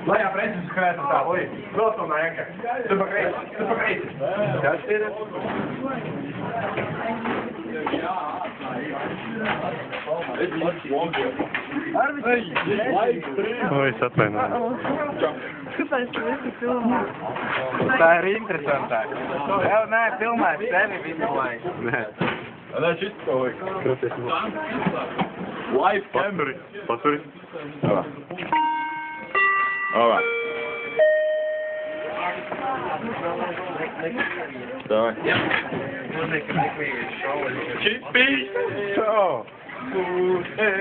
Lai ja precies schrijft het daar, hoi. Welkom naar Henke. Super great, super great. Ja, zit het? Oi, es atvainojos. Kāpēc tu esi filmā? Tā ir interesantāk. Jā, nē, filmēt sevi visu laiku. Nē. Nē, šis ko vajag. Live camera. Pasuri. Alright. Давай. Chippy! So. Hey,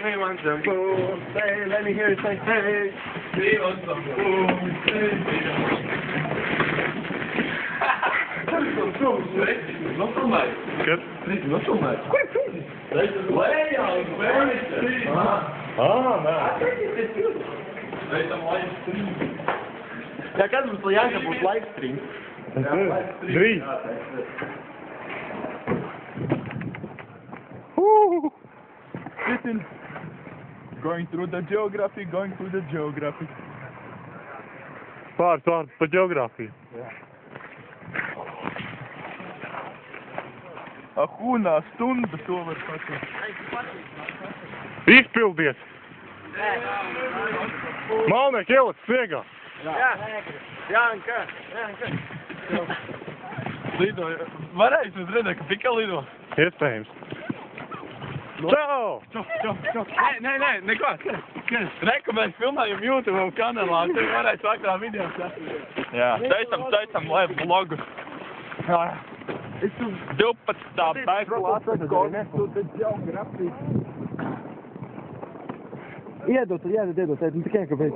we want some food. Hey, let me hear you say, hey. We want some food. Não sou mais. Não sou mais. Way out, very street. Ah, nē. Ja, kad mums Jāņa būs live stream? Drīz. Listen, going through the geography. Pāris vārdus par geogrāfiju. Ahūnā stunda to var pateikt. Izpildies! Malnieki ielic sniegā! Jāņa. Lido, varēs jūs redzēt, ka pika lido? Iespējams. Čau! Nē, neko. Reku mēs filmējam YouTube kanālā, tu varēs vakarā video sasīt. Jā, taisam live vlogu. 12. bēglases konstitūta geogrāfija. Iedod, tikai kāpēc.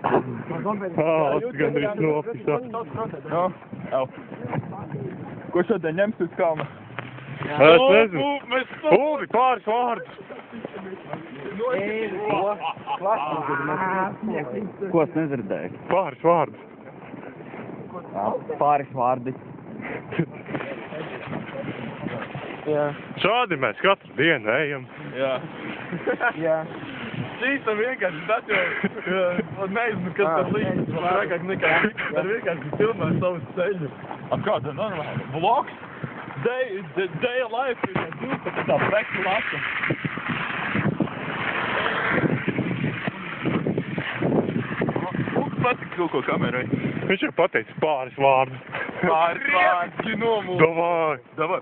Tas gandrīz nopisa. Jā. Ko šodien ņems uz kalna? Es nezinu. Uldi, pāris vārdus. Ko es nedzirdēju? Pāris vārdus. Pāris vārdi. Šādi mēs katru dienu ejam. Jā. Šīsam vienkārši tas jau, nezinu, kas tas līdz, vairāk nekā, ar vienkārši filmē savus ceļus. Kāda normāla? Vlogs? Day life ir 12. bēglases. Patīk kaut ko kamerai. Viņš jau pateica pāris vārdus. Pāris vārdi nomūs. Davai.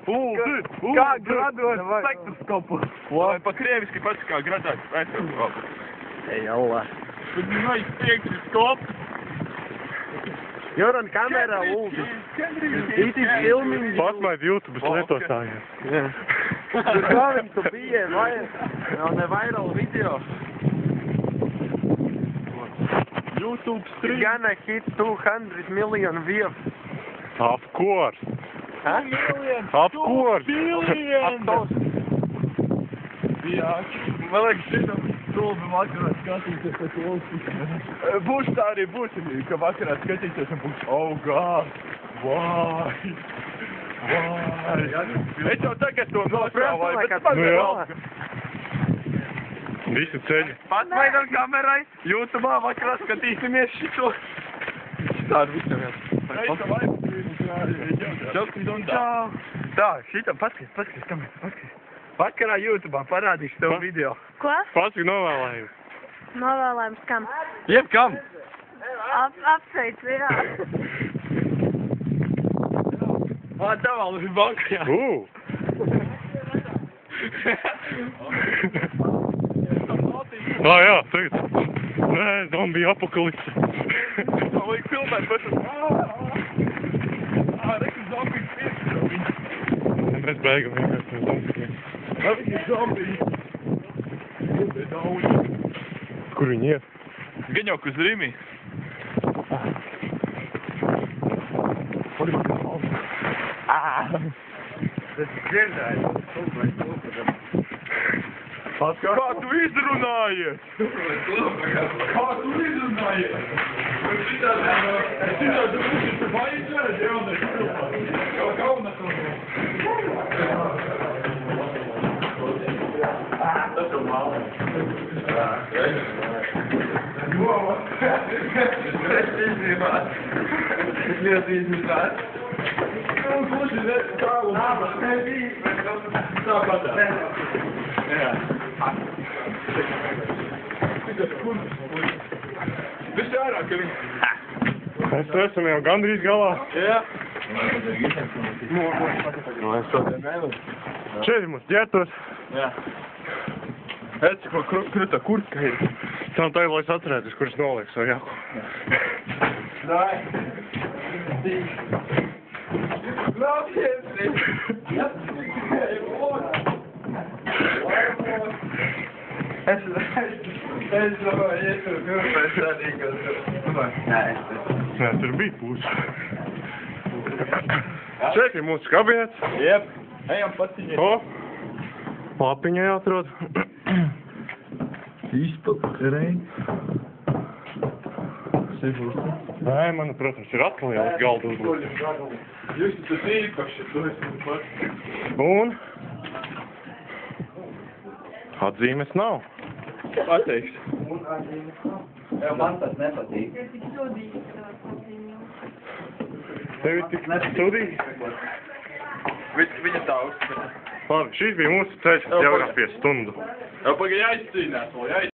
Kā grados spektroskopu? Vai pa krieviski pats kā gradāt spektroskopu? Ej, Allah. Vai spektroskopu? You're on camera, Uldi. It is filming. Pasmaid YouTube lietotājiem. You're going to be on a viral video. YouTube stream. You're gonna hit 200 million views. Of course. Huh? Of course. Billion! Jā, man liekas, šitam stulbi vakarā skatīties pēc valsts. Būs tā arī būs, ka vakarā skatīties un būs, oh God, why? Es jau tagad to nostrāvāju, bet pats vēl. Visi ceļi. Pasmaidam kamerai, YouTube'ā vakarā skatīsimies šito. Šitādu visam jā. Tā, šitam, paskaties, kamerā. Vakarā YouTube'ā parādīšu tev video. Ko? Pasaka novēlējumu. Novēlējums kam? Jeb kam? Apsveic, jā. Tev vēl uz bankā. Jā, tagad. Nē, zombiju apokalipse. Vajag filmēt, bet reku zombiju priekšā. Mēs beigam vienkārši no zombiju. Viņi ir zombiji. Kur viņi iet? Gan jau uz Rīmī. Kā tu izrunājies? Kā tu izrunājies? Citādi būs vajadzēs, jaunais cilvēks. Jau kaunas un... Tas jau māla. Es izņemāt. Es ļoti izņemāt. Un kluši tālu. Tāpat. Jā. Viss ārā, ka viņi... Mēs tu esam jau gandrīz galā. Jā. Nu, es šodien nevaru. Šeit mums ģētos. Jā. Eci, ko kruta kurtka ir. Tam tā ir, lai es atcerētos, kurš noliek savu jaku. Dai. Es domāju, tur pēc tādīgās. Nē, tur bija pūs. Šeit ir mūsu kabinets. Jep. Ejam patiņi. O! Lapiņa jāatrod. Izpakarei. Nē, man, protams, ir atkal jau uz galda uzlūk. Jūs tas īpaši, tu esi pats. Un? Atzīmes nav. Pateiks. Man tas nepatīk. Tev ir tik studīgi? Viņa tā uzskata. Labi, šīs bija mūsu ceļš geogrāfijas stundu. Jau pagaid jāizcīnās vēl,